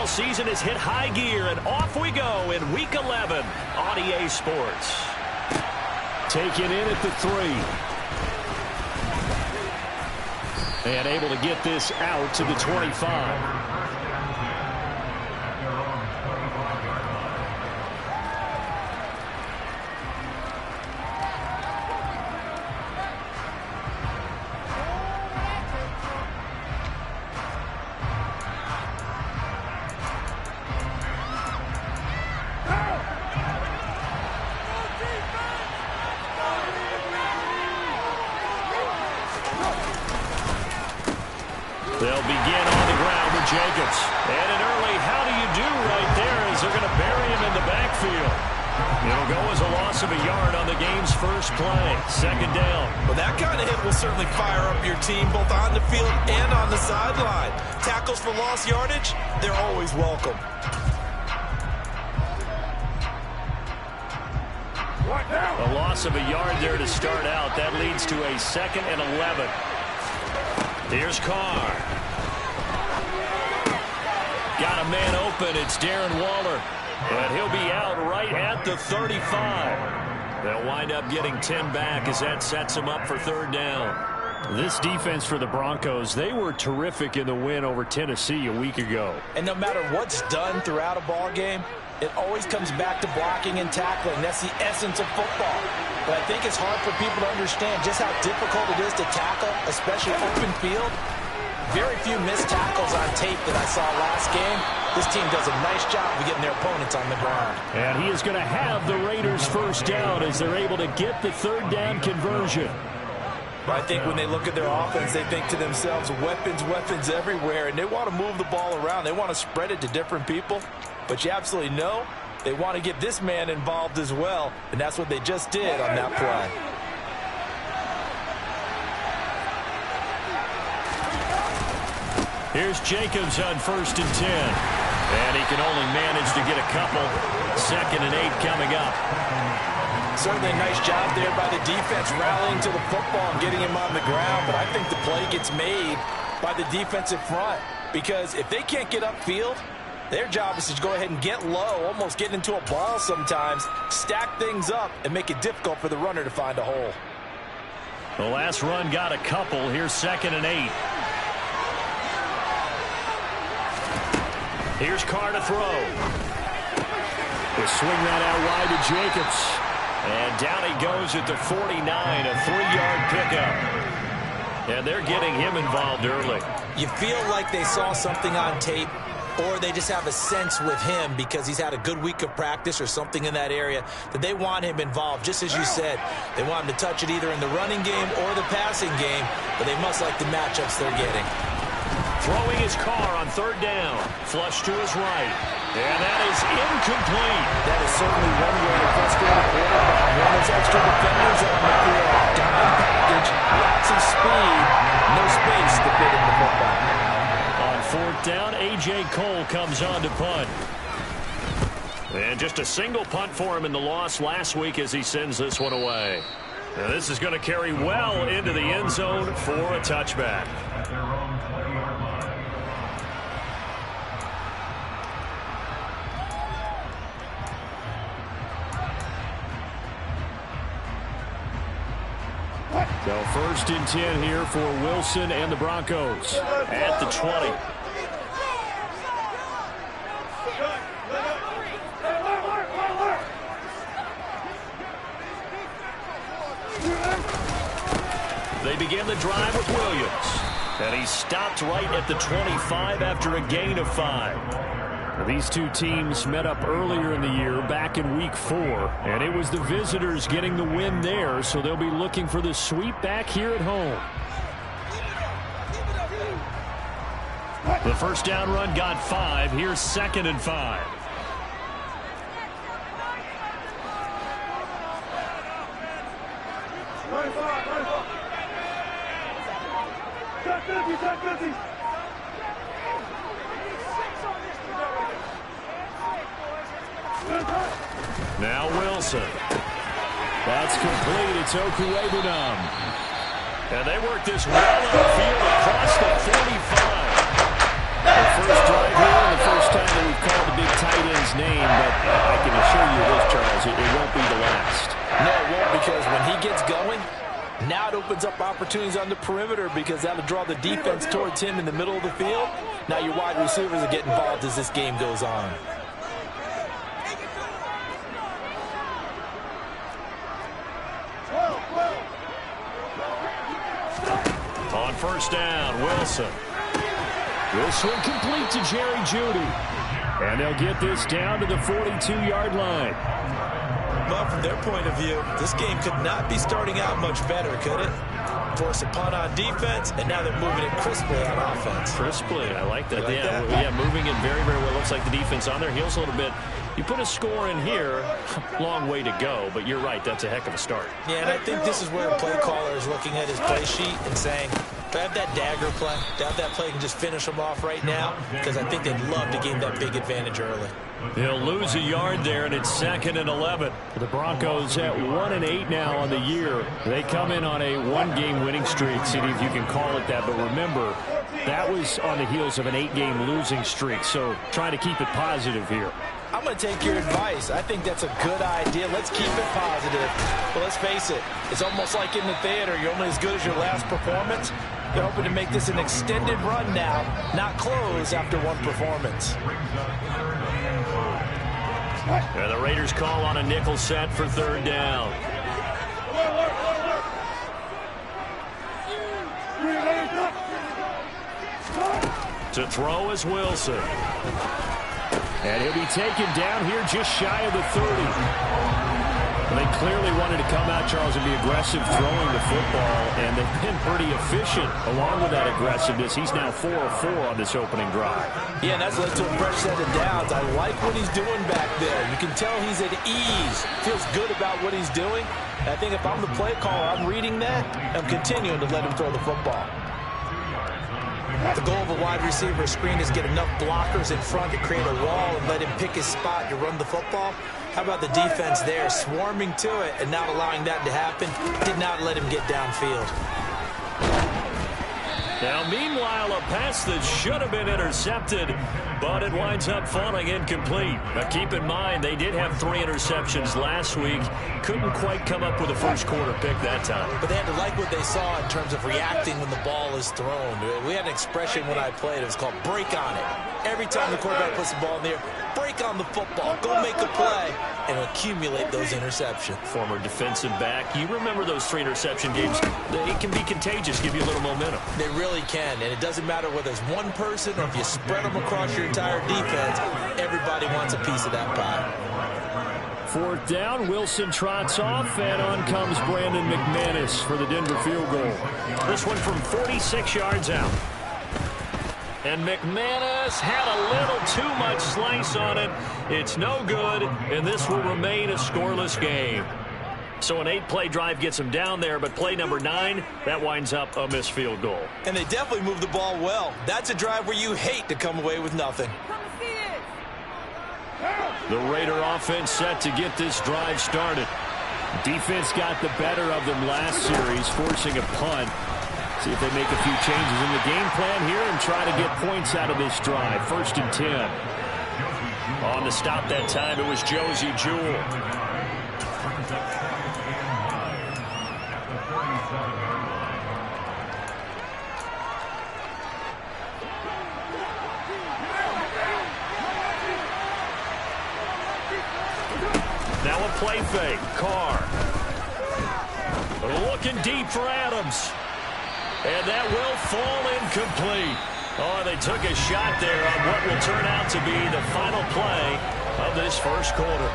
season has hit high gear, and off we go in Week 11 on EA Sports. Taken in at the 3. And able to get this out to the 25. They'll begin on the ground with Jacobs. And an early how do you do right there as they're going to bury him in the backfield. It'll go as a loss of a yard on the game's first play. Second down. Well, that kind of hit will certainly fire up your team both on the field and on the sideline. Tackles for lost yardage, they're always welcome. A loss of a yard there to start out. That leads to a 2nd and 11. Here's Carr. Got a man open. It's Darren Waller. And he'll be out right at the 35. They'll wind up getting 10 back as that sets them up for third down. This defense for the Broncos, they were terrific in the win over Tennessee a week ago. And no matter what's done throughout a ball game, it always comes back to blocking and tackling. That's the essence of football. But I think it's hard for people to understand just how difficult it is to tackle, especially open field. Very few missed tackles on tape that I saw last game. This team does a nice job of getting their opponents on the ground. And he is going to have the Raiders first down as they're able to get the third down conversion. I think when they look at their offense, they think to themselves, weapons, weapons everywhere, and they want to move the ball around. They want to spread it to different people. But you absolutely know they want to get this man involved as well, and that's what they just did on that play. Here's Jacobs on 1st and 10. And he can only manage to get a couple. 2nd and 8 coming up. Certainly a nice job there by the defense rallying to the football and getting him on the ground, but I think the play gets made by the defensive front because if they can't get upfield, their job is to go ahead and get low, almost get into a ball sometimes, stack things up, and make it difficult for the runner to find a hole. The last run got a couple. Here's 2nd and 8. Here's Carr to throw. They swing that out wide to Jacobs. And down he goes at the 49, a 3-yard pickup. And they're getting him involved early. You feel like they saw something on tape, or they just have a sense with him because he's had a good week of practice or something in that area that they want him involved. Just as you said, they want him to touch it either in the running game or the passing game, but they must like the matchups they're getting. Throwing his Carr on 3rd down. Flush to his right. And that is incomplete. That is certainly one way to frustrate a quarterback. One of those extra defenders on the field. Dime package, lots of speed, no space to fit in the football. On 4th down, A.J. Cole comes on to punt. And just a single punt for him in the loss last week as he sends this one away. Now this is going to carry well into the end zone for a touchback. So 1st and 10 here for Wilson and the Broncos at the 20. They begin the drive with Williams. And he stopped right at the 25 after a gain of 5. These two teams met up earlier in the year back in week 4, and it was the visitors getting the win there, so they'll be looking for the sweep back here at home. The first down run got 5. Here's 2nd and 5. Now Wilson. That's complete. It's Wk11. And they work this well on the field across the 45. The first drive here in the first first time that we've called the big tight end's name, but I can assure you this, Charles, it won't be the last. No, it won't, because when he gets going, now it opens up opportunities on the perimeter, because that'll draw the defense towards him in the middle of the field. Now your wide receivers will get involved as this game goes on. On first down, Wilson. This one complete to Jerry Jeudy. And they'll get this down to the 42-yard line. Well, from their point of view, this game could not be starting out much better, could it? Force a punt on defense, and now they're moving it crisply on offense. Crisply, I like that. Yeah, moving it very, very well. Looks like the defense on their heels a little bit. You put a score in here, long way to go, but you're right, that's a heck of a start. Yeah, and I think this is where a play caller is looking at his play sheet and saying, if I have that dagger play, have that play can just finish them off right now, because I think they'd love to gain that big advantage early. They'll lose a yard there, and it's 2nd and 11. The Broncos at 1-8 now on the year. They come in on a one-game winning streak, see if you can call it that. But remember, that was on the heels of an 8-game losing streak, so trying to keep it positive here. I'm going to take your advice. I think that's a good idea. Let's keep it positive. But let's face it, it's almost like in the theater. You're only as good as your last performance. They're hoping to make this an extended run now, not close after one performance. And the Raiders call on a nickel set for 3rd down. To throw is Wilson. And he'll be taken down here just shy of the 30. They clearly wanted to come out, Charles, and be aggressive throwing the football, and they've been pretty efficient along with that aggressiveness. He's now 4 of 4 on this opening drive. Yeah, and that's led to a fresh set of downs. I like what he's doing back there. You can tell he's at ease, feels good about what he's doing. And I think if I'm the play caller, I'm reading that, I'm continuing to let him throw the football. The goal of a wide receiver screen is get enough blockers in front to create a wall and let him pick his spot to run the football. How about the defense there, swarming to it and not allowing that to happen? Did not let him get downfield. Now, meanwhile, a pass that should have been intercepted, but it winds up falling incomplete. Now, keep in mind, they did have 3 interceptions last week. Couldn't quite come up with a first-quarter pick that time. But they had to like what they saw in terms of reacting when the ball is thrown. We had an expression when I played. It was called break on it. Every time the quarterback puts the ball in the air, break on the football. Go make a play and accumulate those interceptions. Former defensive back. You remember those 3 interception games. They can be contagious, give you a little momentum. They really can, and it doesn't matter whether it's one person or if you spread them across your entire defense, everybody wants a piece of that pie. 4th down, Wilson trots off, and on comes Brandon McManus for the Denver field goal. This one from 46 yards out. And McManus had a little too much slice on it. It's no good, and this will remain a scoreless game. So an 8-play drive gets him down there, but play number 9, that winds up a missed field goal. And they definitely moved the ball well. That's a drive where you hate to come away with nothing. The Raider offense set to get this drive started. Defense got the better of them last series, forcing a punt. See if they make a few changes in the game plan here and try to get points out of this drive. 1st and 10. On the stop that time, it was Josie Jewell. Now a play fake. Carr. Looking deep for Adams. And that will fall incomplete. Oh, they took a shot there on what will turn out to be the final play of this first quarter.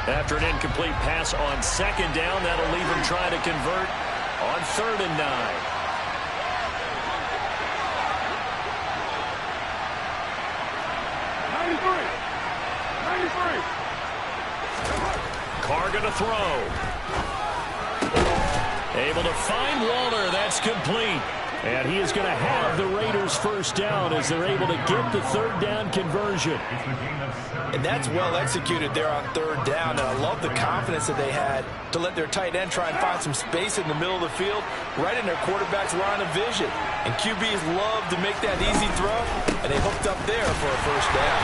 After an incomplete pass on 2nd down, that'll leave him trying to convert on 3rd and 9. Carr going to throw. Able to find Waller. That's complete. And he is going to have the Raiders first down as they're able to get the third down conversion. And that's well executed there on third down. And I love the confidence that they had to let their tight end try and find some space in the middle of the field, right in their quarterback's line of vision. And QBs love to make that easy throw, and they hooked up there for a first down.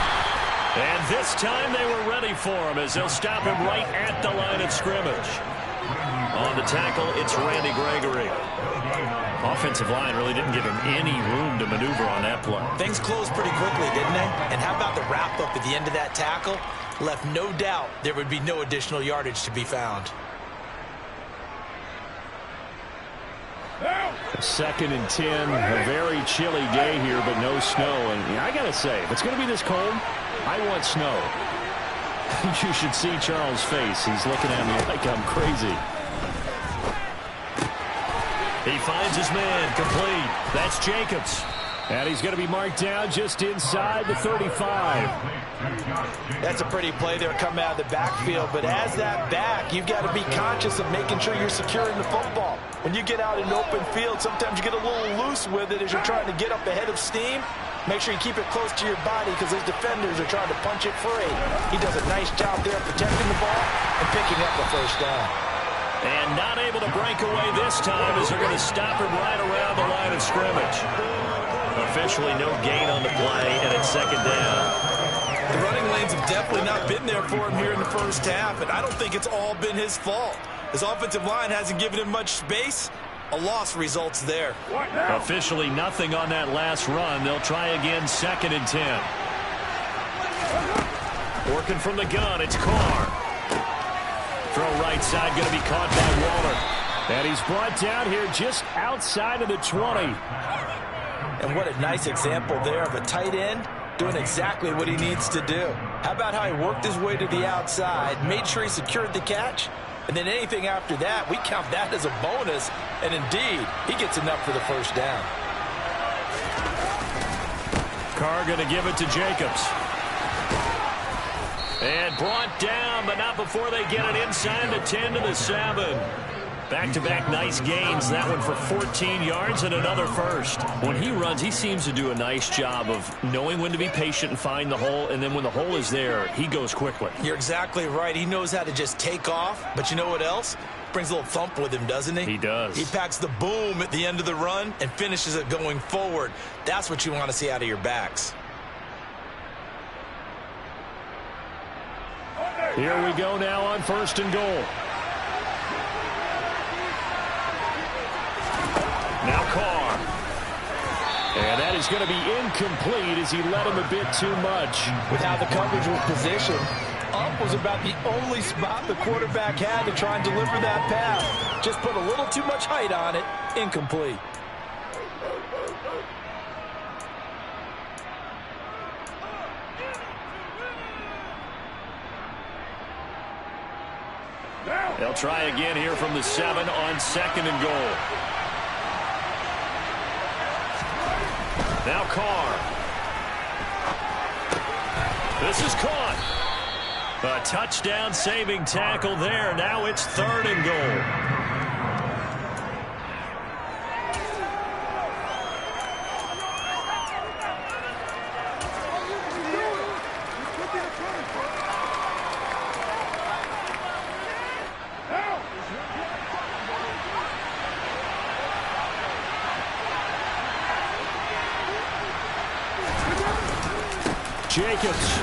And this time they were ready for him as they'll stop him right at the line of scrimmage. On the tackle, it's Randy Gregory. Offensive line really didn't give him any room to maneuver on that play. Things closed pretty quickly, didn't they? And how about the wrap-up at the end of that tackle? Left no doubt there would be no additional yardage to be found. 2nd and 10, a very chilly day here, but no snow. And I got to say, if it's going to be this cold, I want snow. You should see Charles' face. He's looking at me like I'm crazy. He finds his man, complete. That's Jacobs. And he's going to be marked down just inside the 35. That's a pretty play there coming out of the backfield. But as that back, you've got to be conscious of making sure you're securing the football. When you get out in open field, sometimes you get a little loose with it as you're trying to get up ahead of steam. Make sure you keep it close to your body because those defenders are trying to punch it free. He does a nice job there protecting the ball and picking up the first down. And not able to break away this time as they're going to stop him right around the line of scrimmage. Officially no gain on the play, and it's second down. The running lanes have definitely not been there for him here in the first half, and I don't think it's all been his fault. His offensive line hasn't given him much space. A loss results there. Officially nothing on that last run. They'll try again, 2nd and 10. Working from the gun, it's Carr. Throw right side, going to be caught by Waller. And he's brought down here just outside of the 20. And what a nice example there of a tight end doing exactly what he needs to do. How about how he worked his way to the outside, made sure he secured the catch, and then anything after that, we count that as a bonus. And indeed, he gets enough for the first down. Carr going to give it to Jacobs. And brought down, but not before they get it inside the 10 to the 7. Back-to-back nice gains. That one for 14 yards and another first. When he runs, he seems to do a nice job of knowing when to be patient and find the hole, and then when the hole is there, he goes quickly. You're exactly right. He knows how to just take off, but you know what else? Brings a little thump with him, doesn't he? He does. He packs the boom at the end of the run and finishes it going forward. That's what you want to see out of your backs. Here we go now on 1st and goal. Now Carr. And that is going to be incomplete as he let him a bit too much. With how the coverage was positioned, up was about the only spot the quarterback had to try and deliver that pass. Just put a little too much height on it. Incomplete. They'll try again here from the 7 on 2nd and goal. Now Carr. This is caught. A touchdown saving tackle there. Now it's 3rd and goal. Jacobs.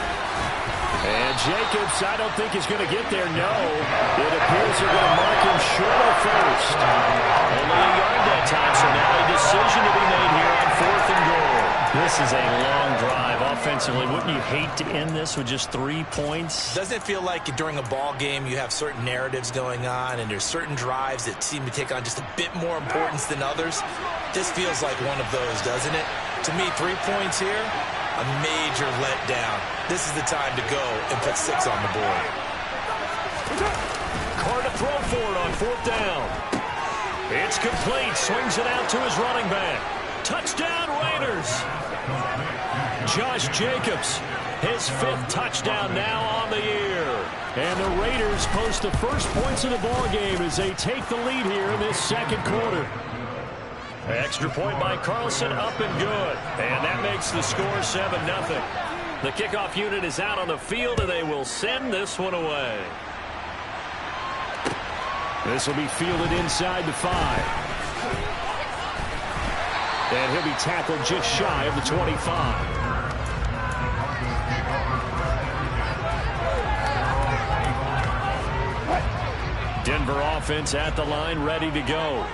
And Jacobs, I don't think is going to get there. No. It appears they're going to mark him short of first. Only a yard that time, so now a decision to be made here on 4th and goal. This is a long drive offensively. Wouldn't you hate to end this with just 3 points? Doesn't it feel like during a ball game you have certain narratives going on and there's certain drives that seem to take on just a bit more importance than others? This feels like one of those, doesn't it? To me, 3 points here, a major letdown. This is the time to go and put 6 on the board. Carr to throw for it on 4th down. It's complete. Swings it out to his running back. Touchdown, Raiders. Josh Jacobs His 5th touchdown now on the year. And the Raiders post the first points of the ball game as they take the lead here in this second quarter. Extra point by Carlson, up and good. And that makes the score 7-0. The kickoff unit is out on the field, and they will send this one away. This will be fielded inside the 5. And he'll be tackled just shy of the 25. Denver offense at the line, ready to go.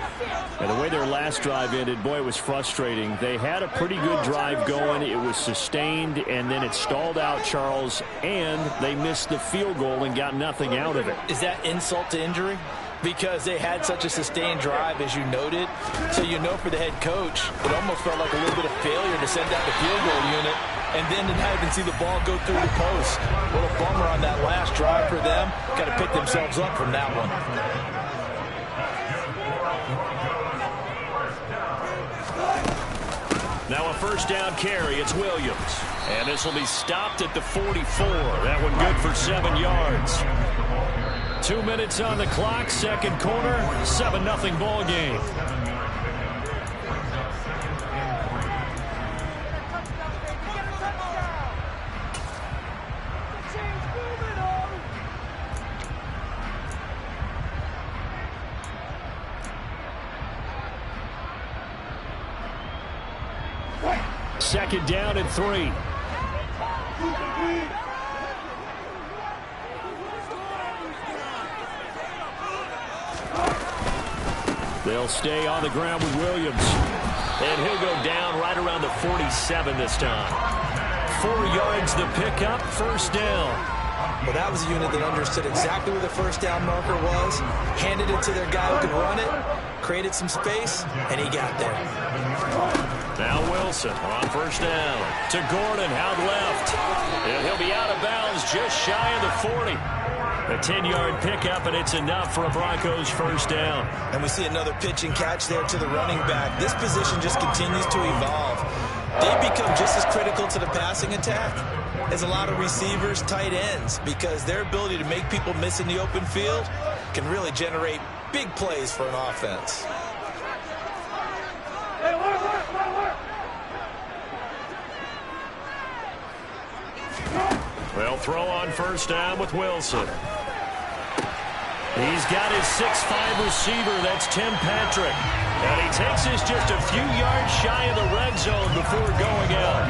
And the way their last drive ended, boy, it was frustrating. They had a pretty good drive going. It was sustained, and then it stalled out, Charles, and they missed the field goal and got nothing out of it. Is that insult to injury? Because they had such a sustained drive, as you noted. So you know for the head coach, it almost felt like a little bit of failure to send out the field goal unit and then to not even see the ball go through the post. What a bummer on that last drive for them. Got to pick themselves up from that one. Now a first down carry. It's Williams. And this will be stopped at the 44. That one good for 7 yards. 2 minutes on the clock, second quarter, 7-0 ball game. Second down and 3. They'll stay on the ground with Williams. And he'll go down right around the 47 this time. 4 yards the pickup, first down. Well, that was a unit that understood exactly where the first down marker was, handed it to their guy who could run it, created some space, and he got there. Now Wilson on first down to Gordon out left. And he'll be out of bounds just shy of the 40. A 10-yard pickup, and it's enough for a Broncos first down. And we see another pitch and catch there to the running back. This position just continues to evolve. They become just as critical to the passing attack as a lot of receivers, tight ends, because their ability to make people miss in the open field can really generate big plays for an offense. They'll throw on first down with Wilson. He's got his 6'5" receiver. That's Tim Patrick. And he takes this just a few yards shy of the red zone before going out.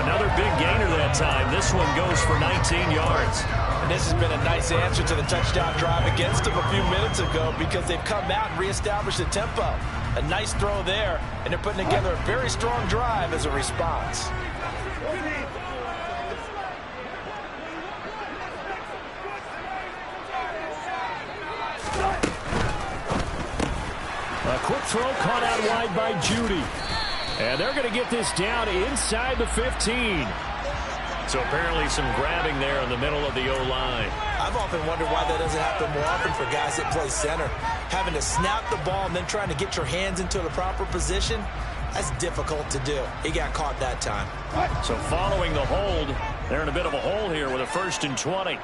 Another big gainer that time. This one goes for 19 yards. And this has been a nice answer to the touchdown drive against them a few minutes ago because they've come out and reestablished the tempo. A nice throw there, and they're putting together a very strong drive as a response. A quick throw caught out wide by Judy. And they're going to get this down inside the 15. So apparently some grabbing there in the middle of the O-line. I've often wondered why that doesn't happen more often for guys that play center. Having to snap the ball and then trying to get your hands into the proper position, that's difficult to do. He got caught that time. So following the hold, they're in a bit of a hole here with a 1st and 20.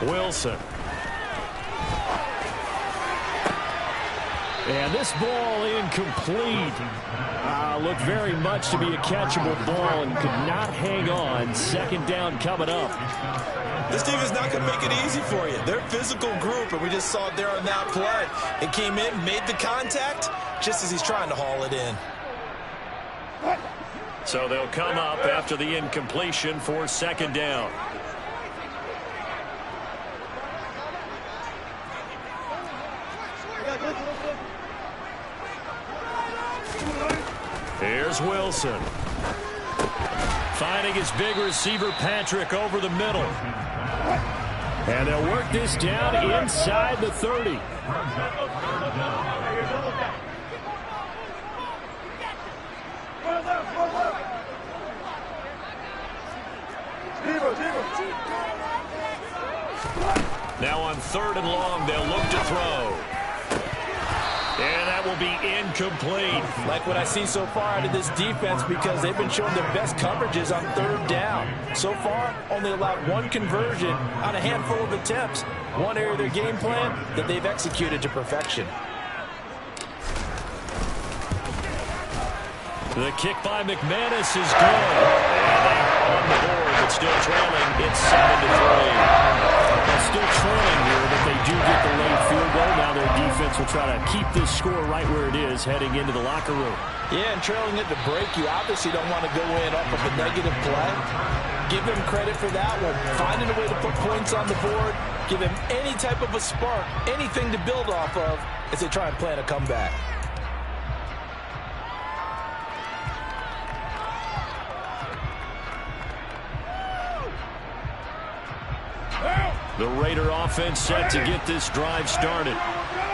Wilson. And this ball incomplete. Looked very much to be a catchable ball and could not hang on. Second down coming up. This team is not going to make it easy for you. They're a physical group, and we just saw it there on that play. It came in, made the contact, just as he's trying to haul it in. So they'll come up after the incompletion for second down. Here's Wilson. Finding his big receiver, Patrick, over the middle. And they'll work this down inside the 30. Now on 3rd and long, they'll look to throw. And that will be incomplete. Like what I see so far out of this defense, because they've been showing their best coverages on third down. So far, only allowed one conversion on a handful of attempts. One area of their game plan that they've executed to perfection. The kick by McManus is good. And they on the board, but still trailing. It's 7-3. They're still trailing here, but they do get the late field goal. Now their defense will try to keep this score right where it is heading into the locker room. Yeah, and trailing at the break, you obviously don't want to go in off of a negative play. Give them credit for that one. Finding a way to put points on the board. Give them any type of a spark, anything to build off of as they try and plan a comeback. The Raider offense set to get this drive started.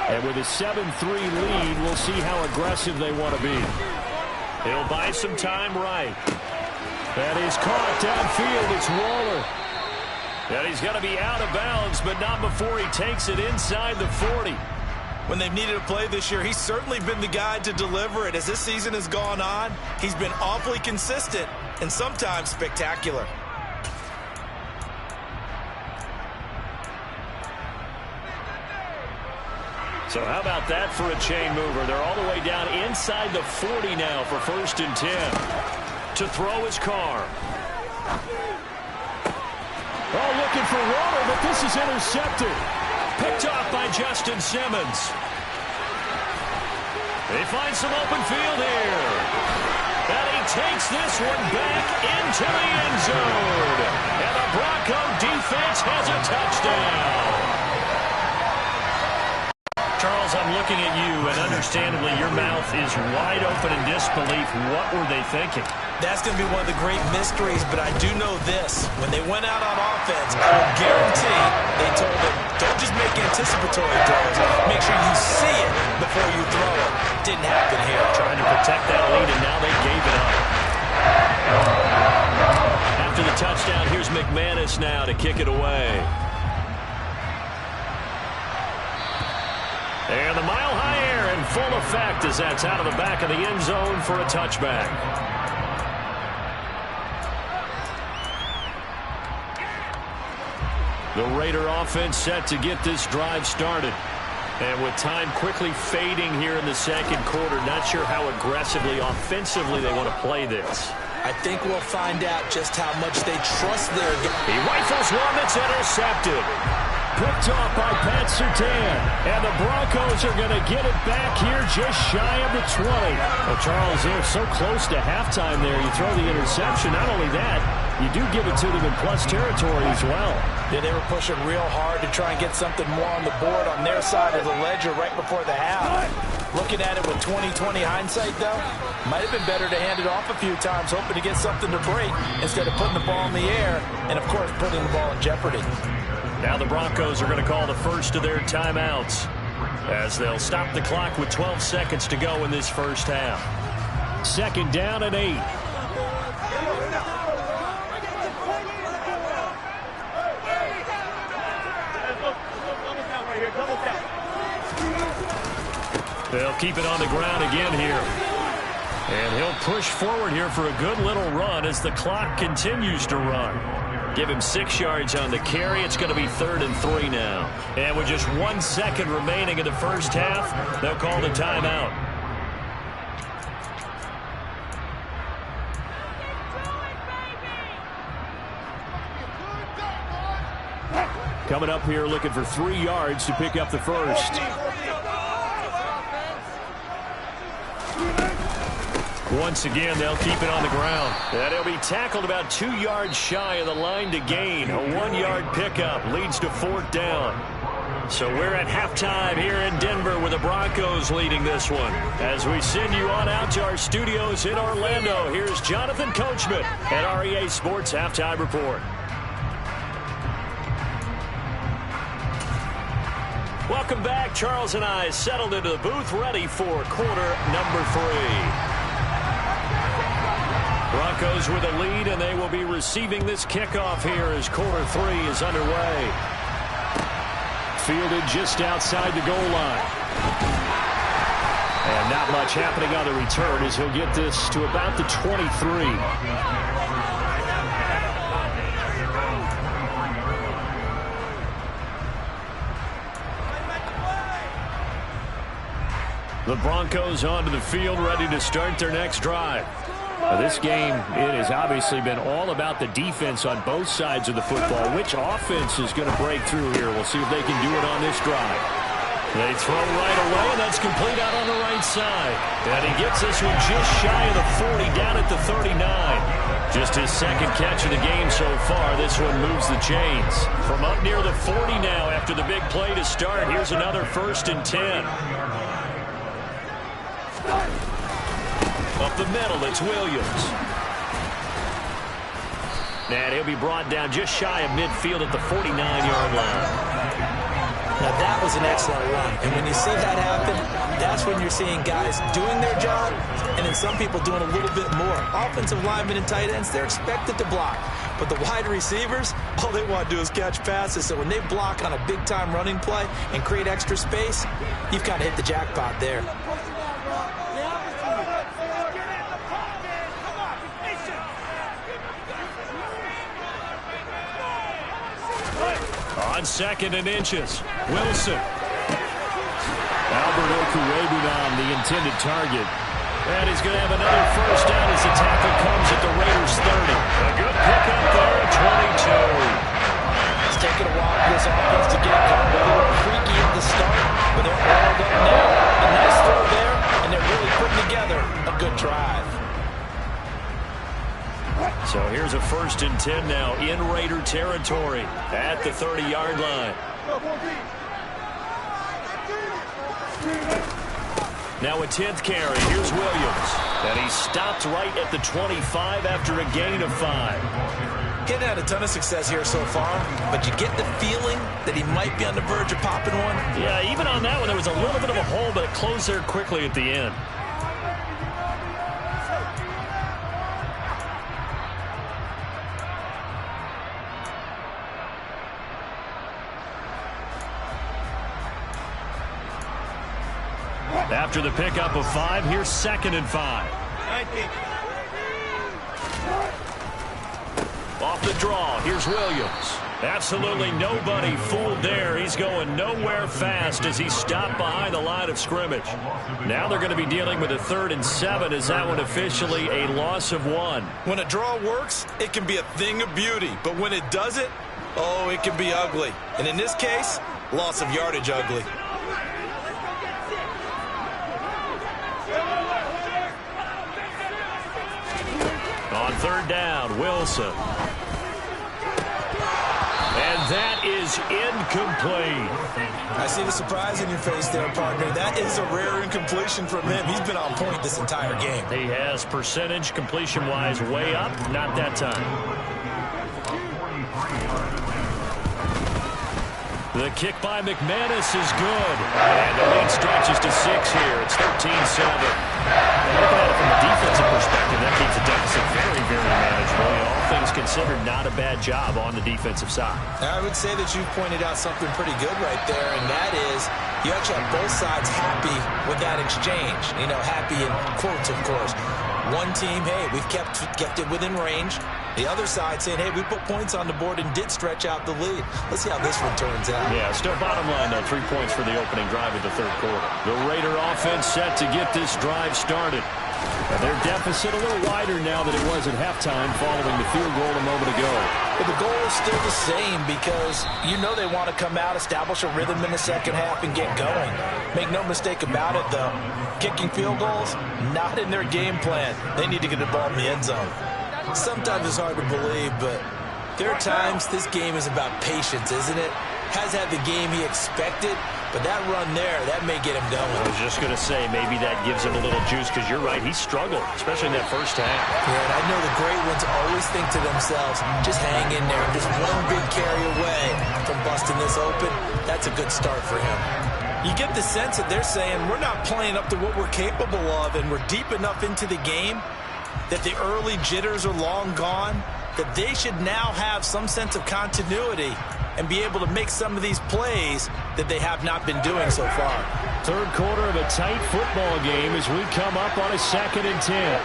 And with a 7-3 lead, we'll see how aggressive they want to be. He'll buy some time right. That is caught downfield. It's Waller. And he's going to be out of bounds, but not before he takes it inside the 40. When they've needed a play this year, he's certainly been the guy to deliver it. As this season has gone on, he's been awfully consistent and sometimes spectacular. So how about that for a chain mover? They're all the way down inside the 40 now for 1st and 10. To throw his car. Oh, looking for Waller, but this is intercepted. Picked off by Justin Simmons. They find some open field here. And he takes this one back into the end zone. And the Bronco defense has a touchdown. Charles, I'm looking at you, and understandably your mouth is wide open in disbelief. What were they thinking? That's going to be one of the great mysteries, but I do know this. When they went out on offense, I will guarantee they told them, don't just make anticipatory throws. Make sure you see it before you throw it. Didn't happen here. Trying to protect that lead, and now they gave it up. After the touchdown, here's McManus now to kick it away. And the mile-high air in full effect as that's out of the back of the end zone for a touchback. The Raider offense set to get this drive started. And with time quickly fading here in the second quarter, not sure how aggressively, offensively they want to play this. I think we'll find out just how much they trust their guy. He rifles one that's intercepted. Picked off by Pat Surtain. And the Broncos are going to get it back here just shy of the 20. Well, Charles, they're so close to halftime there. You throw the interception. Not only that, you do give it to them in plus territory as well. Yeah, they were pushing real hard to try and get something more on the board on their side of the ledger right before the half. Looking at it with 20/20 hindsight, though, might have been better to hand it off a few times, hoping to get something to break instead of putting the ball in the air and, of course, putting the ball in jeopardy. Now the Broncos are going to call the first of their timeouts as they'll stop the clock with 12 seconds to go in this first half. 2nd down and 8. They'll keep it on the ground again here. And he'll push forward here for a good little run as the clock continues to run. Give him 6 yards on the carry. It's going to be 3rd and 3 now. And with just 1 second remaining in the first half, they'll call the timeout. Coming up here looking for 3 yards to pick up the first. Once again, they'll keep it on the ground. And he'll be tackled about 2 yards shy of the line to gain. A 1-yard pickup leads to 4th down. So we're at halftime here in Denver with the Broncos leading this one. As we send you on out to our studios in Orlando, here's Jonathan Coachman at REA Sports Halftime Report. Welcome back. Charles and I settled into the booth ready for quarter number 3. Broncos with a lead, and they will be receiving this kickoff here as quarter 3 is underway. Fielded just outside the goal line. And not much happening on the return as he'll get this to about the 23. The Broncos onto the field, ready to start their next drive. Now, this game, it has obviously been all about the defense on both sides of the football. Which offense is going to break through here? We'll see if they can do it on this drive. They throw right away, and that's complete out on the right side. And he gets this one just shy of the 40, down at the 39. Just his second catch of the game so far. This one moves the chains. From up near the 40 now after the big play to start. Here's another 1st and 10. Up the middle, it's Williams. And he'll be brought down just shy of midfield at the 49-yard line. Now, that was an excellent run. And when you see that happen, that's when you're seeing guys doing their job and then some people doing a little bit more. Offensive linemen and tight ends, they're expected to block. But the wide receivers, all they want to do is catch passes. So when they block on a big-time running play and create extra space, you've kind of hit the jackpot there. On 2nd and inches, Wilson. Albert Okurebunom, the intended target. And he's going to have another 1st down as the tackle comes at the Raiders' 30. A good pickup there at 22. It's taken a while for this offense to get going. A little creaky at the start, but they're all up now. A nice throw there, and they're really putting together a good drive. So here's a 1st and 10 now in Raider territory at the 30-yard line. Now a 10th carry. Here's Williams. And he stopped right at the 25 after a gain of 5. Getting had a ton of success here so far, but you get the feeling that he might be on the verge of popping one. Yeah, even on that one, there was a little bit of a hole, but it closed there quickly at the end. After the pickup of 5, here's 2nd and 5. Off the draw, here's Williams. Absolutely nobody fooled there. He's going nowhere fast as he stopped behind the line of scrimmage. Now they're going to be dealing with a 3rd and 7 as that one officially a loss of 1. When a draw works, it can be a thing of beauty. But when it doesn't, oh, it can be ugly. And in this case, loss of yardage ugly. On 3rd down, Wilson. And that is incomplete. I see the surprise in your face there, partner. That is a rare incompletion from him. He's been on point this entire game. He has percentage completion-wise way up. Not that time. The kick by McManus is good. And the lead stretches to 6 here. It's 13-7. Looking at it from a defensive perspective, that keeps the deficit very, very manageable. And all things considered, not a bad job on the defensive side. I would say that you've pointed out something pretty good right there, and that is you actually have both sides happy with that exchange. You know, happy in quotes, of course. One team, hey, we've kept it within range. The other side saying, hey, we put points on the board and did stretch out the lead. Let's see how this one turns out. Yeah, still bottom line, though, 3 points for the opening drive of the 3rd quarter. The Raider offense set to get this drive started. And their deficit a little wider now than it was at halftime following the field goal a moment ago. But the goal is still the same because you know they want to come out, establish a rhythm in the 2nd half, and get going. Make no mistake about it, though. Kicking field goals, not in their game plan. They need to get the ball in the end zone. Sometimes it's hard to believe, but there are times this game is about patience, isn't it? Has had the game he expected, but that run there, that may get him going. I was just going to say, maybe that gives him a little juice, because you're right, he struggled, especially in that 1st half. Yeah, and I know the great ones always think to themselves, just hang in there, just one big carry away from busting this open. That's a good start for him. You get the sense that they're saying, we're not playing up to what we're capable of, and we're deep enough into the game that the early jitters are long gone, that they should now have some sense of continuity and be able to make some of these plays that they have not been doing so far. Third quarter of a tight football game as we come up on a 2nd and 10.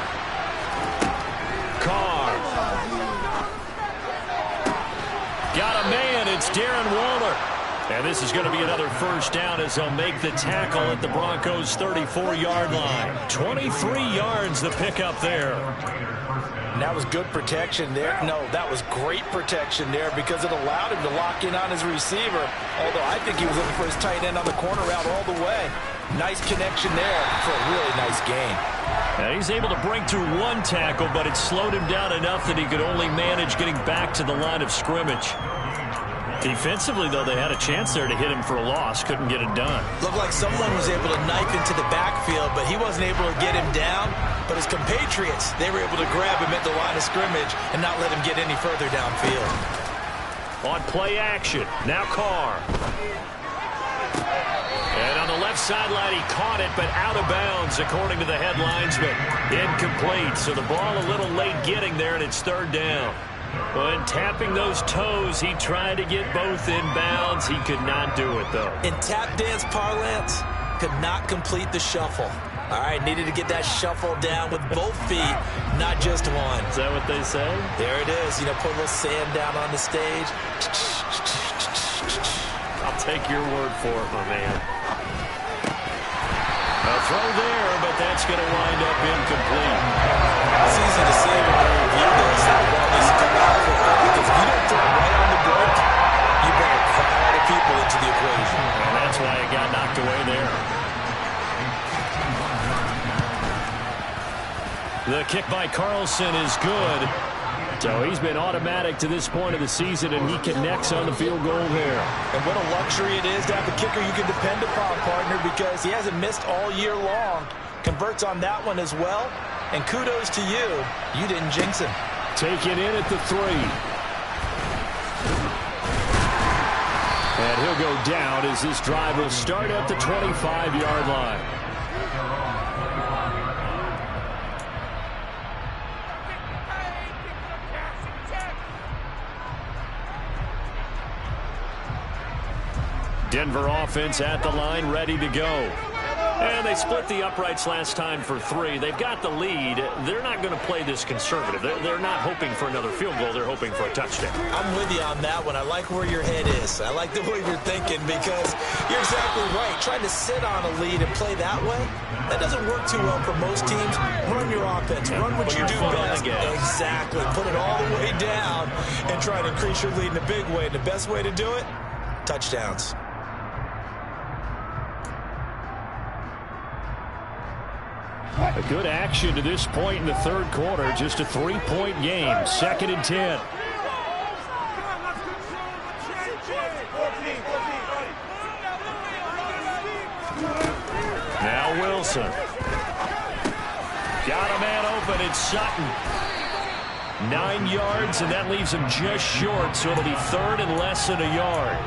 Carr. Got a man. It's Darren Waller. And this is going to be another first down as they'll make the tackle at the Broncos' 34-yard line. 23 yards the pickup there. And that was good protection there. No, that was great protection there because it allowed him to lock in on his receiver. Although I think he was looking for his tight end on the corner route all the way. Nice connection there for a really nice gain. And he's able to break through one tackle, but it slowed him down enough that he could only manage getting back to the line of scrimmage. Defensively, though, they had a chance there to hit him for a loss. Couldn't get it done. Looked like someone was able to knife into the backfield, but he wasn't able to get him down. But his compatriots, they were able to grab him at the line of scrimmage and not let him get any further downfield. On play action, now Carr. And on the left sideline, he caught it, but out of bounds, according to the head linesman. Incomplete, so the ball a little late getting there, and it's 3rd down. When tapping those toes, he tried to get both in bounds. He could not do it, though. In tap dance parlance, could not complete the shuffle. All right, needed to get that shuffle down with both feet, not just one. Is that what they say? There it is. You know, put a little sand down on the stage. I'll take your word for it, my man. A throw there, but that's going to wind up incomplete. It's easy to say when you review this that the ball needs to come out quickly, because if you don't throw it right on the break, you better crowd all the people into the equation. And that's why it got knocked away there. The kick by Carlson is good. So he's been automatic to this point of the season, and he connects on the field goal there. And what a luxury it is to have a kicker you can depend upon, partner, because he hasn't missed all year long. Converts on that one as well. And kudos to you. You didn't jinx him. Taken in at the 3. And he'll go down as this drive will start at the 25-yard line. Denver offense at the line, ready to go. And they split the uprights last time for 3. They've got the lead. They're not going to play this conservative. They're not hoping for another field goal. They're hoping for a touchdown. I'm with you on that one. I like where your head is. I like the way you're thinking because you're exactly right. Trying to sit on a lead and play that way, that doesn't work too well for most teams. Run your offense. Run what you do best. Exactly. Put it all the way down and try to increase your lead in a big way. And the best way to do it, touchdowns. A good action to this point in the third quarter. Just a 3-point game. 2nd and 10. Now Wilson. Got a man open. It's Sutton. 9 yards, and that leaves him just short, so it'll be 3rd and less than a yard.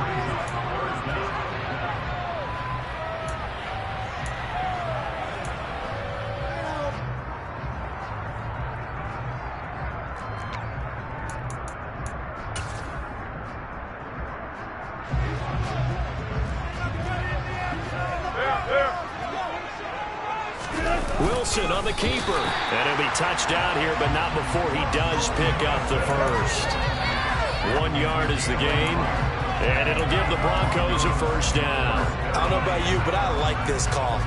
Wilson on the keeper. And he'll be touched down here, but not before he does pick up the first. 1 yard is the gain, and it'll give the Broncos a first down. I don't know about you, but I like this call.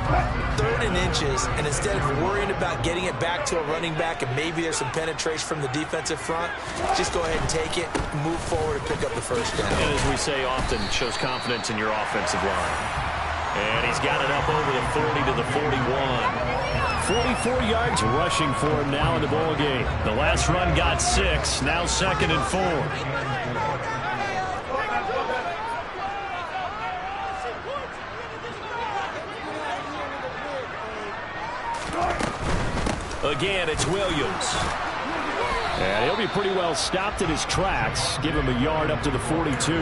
3rd and inches, and instead of worrying about getting it back to a running back and maybe there's some penetration from the defensive front, just go ahead and take it, move forward, and pick up the first down. And as we say often, shows confidence in your offensive line. And he's got it up over the 40 to the 41. 44 yards rushing for him now in the ball game. The last run got 6. Now 2nd and 4. Again, it's Williams. And he'll be pretty well stopped in his tracks. Give him a yard up to the 42.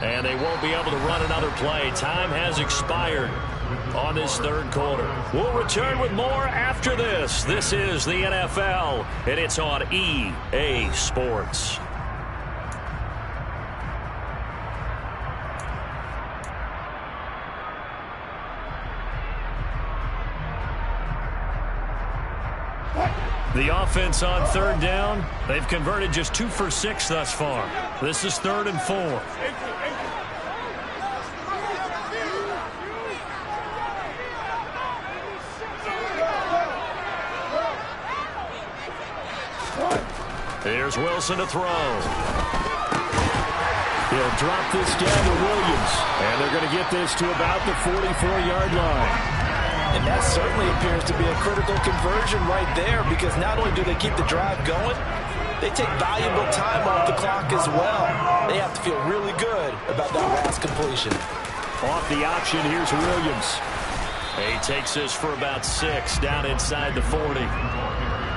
And they won't be able to run another play. Time has expired. on this third quarter. We'll return with more after this. This is the NFL, and it's on EA Sports. The offense on third down, they've converted just 2 for 6 thus far. This is 3rd and 4. Here's Wilson to throw. He'll drop this down to Williams, and they're going to get this to about the 44-yard line. And that certainly appears to be a critical conversion right there, because not only do they keep the drive going, they take valuable time off the clock as well. They have to feel really good about that last completion. Off the option, here's Williams. He takes this for about 6 down inside the 40.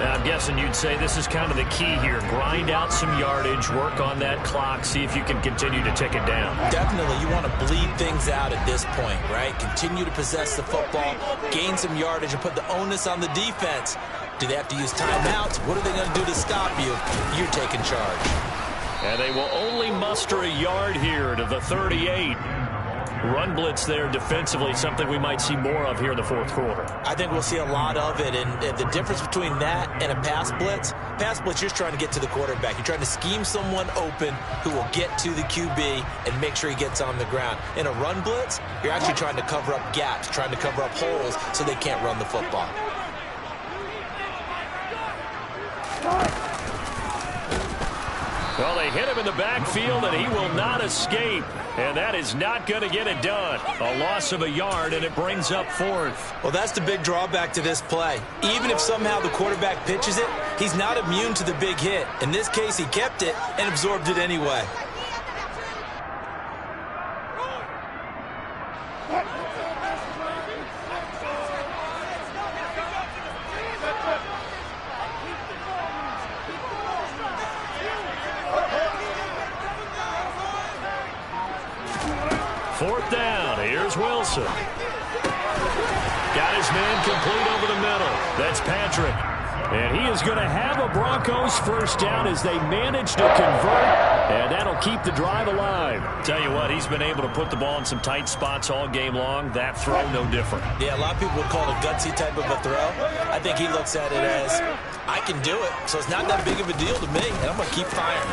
Now, I'm guessing you'd say this is kind of the key here. Grind out some yardage, work on that clock, see if you can continue to tick it down. Definitely, you want to bleed things out at this point, right? Continue to possess the football, gain some yardage, and put the onus on the defense. Do they have to use timeouts? What are they going to do to stop you? You're taking charge. And they will only muster a yard here to the 38. Run blitz there defensively, something we might see more of here in the fourth quarter. I think we'll see a lot of it, and the difference between that and a pass blitz, you're just trying to get to the quarterback. You're trying to scheme someone open who will get to the QB and make sure he gets on the ground. In a run blitz, you're actually trying to cover up gaps, trying to cover up holes so they can't run the football. Well, they hit him in the backfield, and he will not escape. And that is not going to get it done. A loss of a yard, and it brings up 4th. Well, that's the big drawback to this play. Even if somehow the quarterback pitches it, he's not immune to the big hit. In this case, he kept it and absorbed it anyway. Fourth down. Here's Wilson. Got his man complete over the middle. That's Patrick. And he is going to have a Broncos first down as they manage to convert, and that'll keep the drive alive. Tell you what, he's been able to put the ball in some tight spots all game long. That throw, no different. Yeah, a lot of people would call it a gutsy type of a throw. I think he looks at it as, I can do it, so it's not that big of a deal to me, and I'm going to keep firing.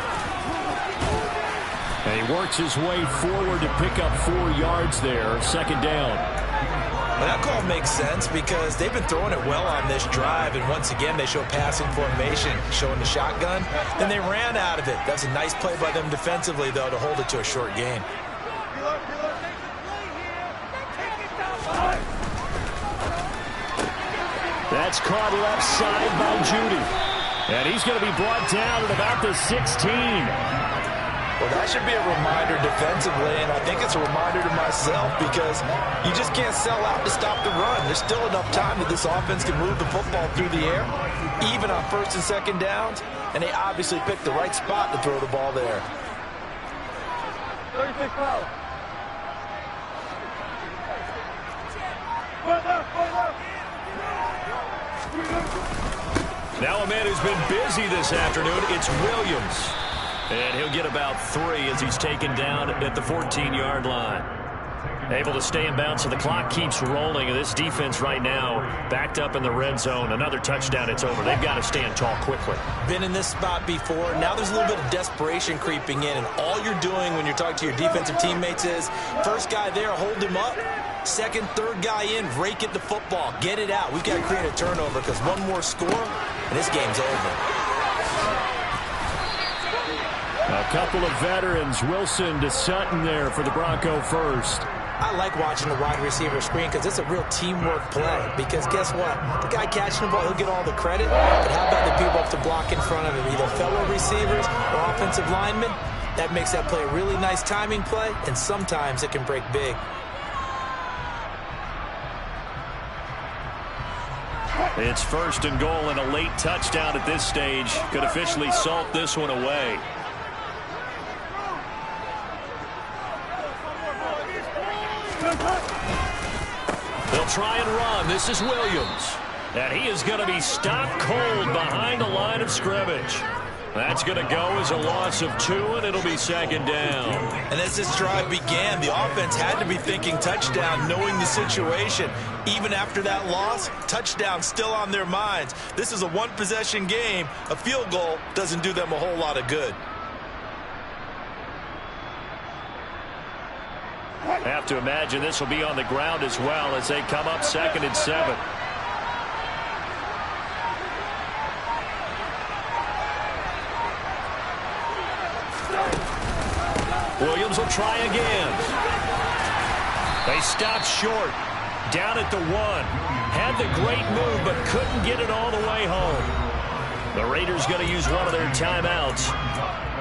And he works his way forward to pick up 4 yards there, 2nd down. Well, that call makes sense because they've been throwing it well on this drive, and once again they show passing formation, showing the shotgun. Then they ran out of it. That's a nice play by them defensively, though, to hold it to a short gain. That's caught left side by Judy. And he's going to be brought down at about the 16. Well, that should be a reminder defensively, and I think it's a reminder to myself because you just can't sell out to stop the run. There's still enough time that this offense can move the football through the air, even on 1st and 2nd downs, and they obviously picked the right spot to throw the ball there. 36 foul. Now a man who's been busy this afternoon, it's Williams. And he'll get about 3 as he's taken down at the 14-yard line. Able to stay in bounds, so the clock keeps rolling. And this defense right now backed up in the red zone. Another touchdown, it's over. They've got to stand tall quickly. Been in this spot before. Now there's a little bit of desperation creeping in. And all you're doing when you're talking to your defensive teammates is, first guy there, hold him up. Second, third guy in, rake at the football. Get it out. We've got to create a turnover because one more score, and this game's over. A couple of veterans, Wilson to Sutton there for the Bronco first. I like watching the wide receiver screen because it's a real teamwork play. Because guess what? The guy catching the ball, he'll get all the credit. But how about the people up to block in front of him? Either fellow receivers or offensive linemen. That makes that play a really nice timing play, and sometimes it can break big. It's 1st and goal and a late touchdown at this stage. Could officially salt this one away. They'll try and run. This is Williams. And he is going to be stopped cold behind the line of scrimmage. That's going to go as a loss of 2, and it'll be second down. And as this drive began, the offense had to be thinking touchdown, knowing the situation. Even after that loss, touchdown still on their minds. This is a one-possession game. A field goal doesn't do them a whole lot of good. I have to imagine this will be on the ground as well as they come up 2nd and 7. Williams will try again. They stopped short. Down at the 1. Had the great move, but couldn't get it all the way home. The Raiders going to use one of their timeouts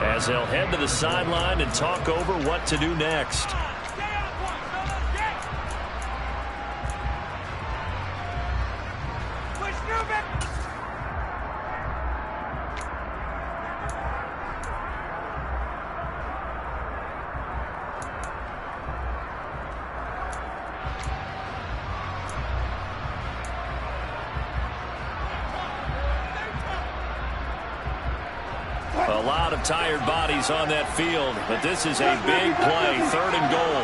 as they'll head to the sideline and talk over what to do next. A lot of tired bodies on that field, but this is a big play, 3rd and goal.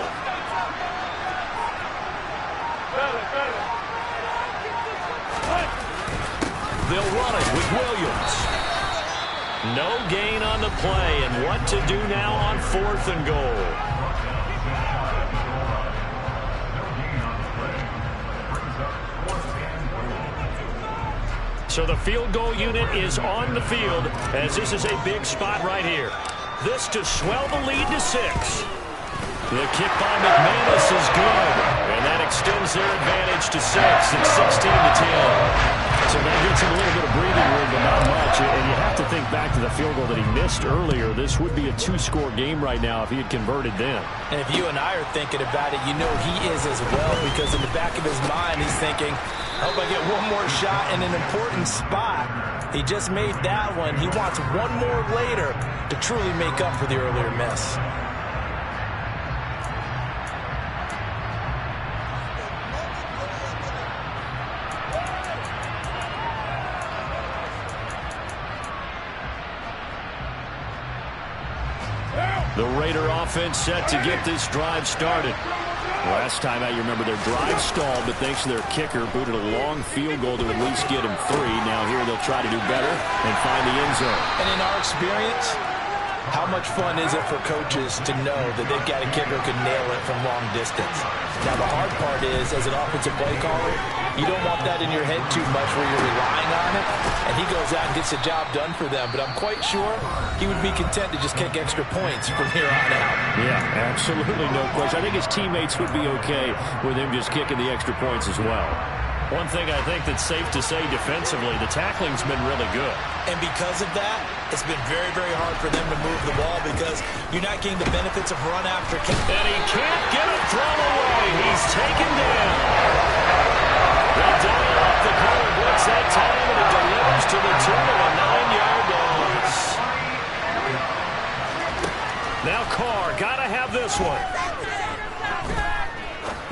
They'll run it with Williams. No gain on the play, and what to do now on 4th and goal. So the field goal unit is on the field as this is a big spot right here. This to swell the lead to 6. The kick by McManus is good, and that extends their advantage to 6. It's 16-10. So that gets him a little bit of breathing room, but not much. And you have to think back to the field goal that he missed earlier. This would be a 2-score game right now if he had converted then. And if you and I are thinking about it, you know he is as well, because in the back of his mind, he's thinking, I hope I get one more shot in an important spot. He just made that one. He wants one more later to truly make up for the earlier miss. The Raider offense set to get this drive started. Last time out, you remember their drive stalled, but thanks to their kicker, booted a long field goal to at least get him 3. Now here they'll try to do better and find the end zone. And in our experience, how much fun is it for coaches to know that they've got a kicker who can nail it from long distance? Now the hard part is, as an offensive play caller, you don't want that in your head too much where you're relying on it, and he goes out and gets the job done for them. But I'm quite sure he would be content to just kick extra points from here on out. Yeah, absolutely no question. I think his teammates would be okay with him just kicking the extra points as well. One thing I think that's safe to say defensively, the tackling's been really good. And because of that, it's been very, very hard for them to move the ball because you're not getting the benefits of run after kick. And he can't get a throw away. He's taken down. They'll dial up the corner blitz that time, and it delivers to the tune of a 9-yard loss. Now Carr, got to have this one.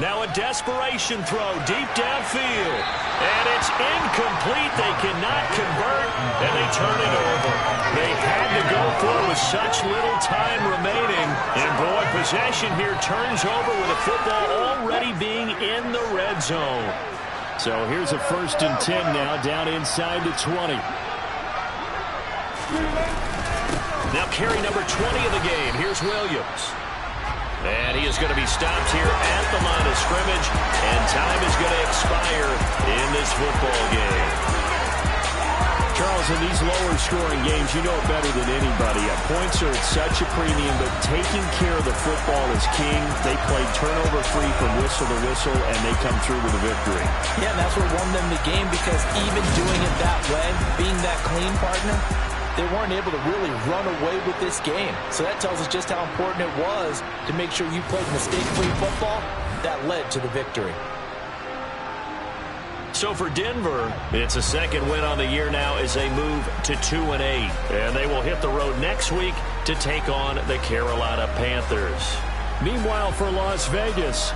Now a desperation throw deep downfield. And it's incomplete. They cannot convert, and they turn it over. They had to go for it with such little time remaining. And boy, possession here turns over with the football already being in the red zone. So here's a 1st and 10 now, down inside the 20. Now carry number 20 of the game. Here's Williams. And he is going to be stopped here at the line of scrimmage, and time is going to expire in this football game. Charles, in these lower-scoring games, you know it better than anybody. Points are at such a premium, but taking care of the football is king. They played turnover-free from whistle to whistle, and they come through with a victory. Yeah, and that's what won them the game, because even doing it that way, being that clean partner, they weren't able to really run away with this game. So that tells us just how important it was to make sure you played mistake-free football. That led to the victory. So for Denver, it's a 2nd win on the year now as they move to 2-8. And they will hit the road next week to take on the Carolina Panthers. Meanwhile, for Las Vegas,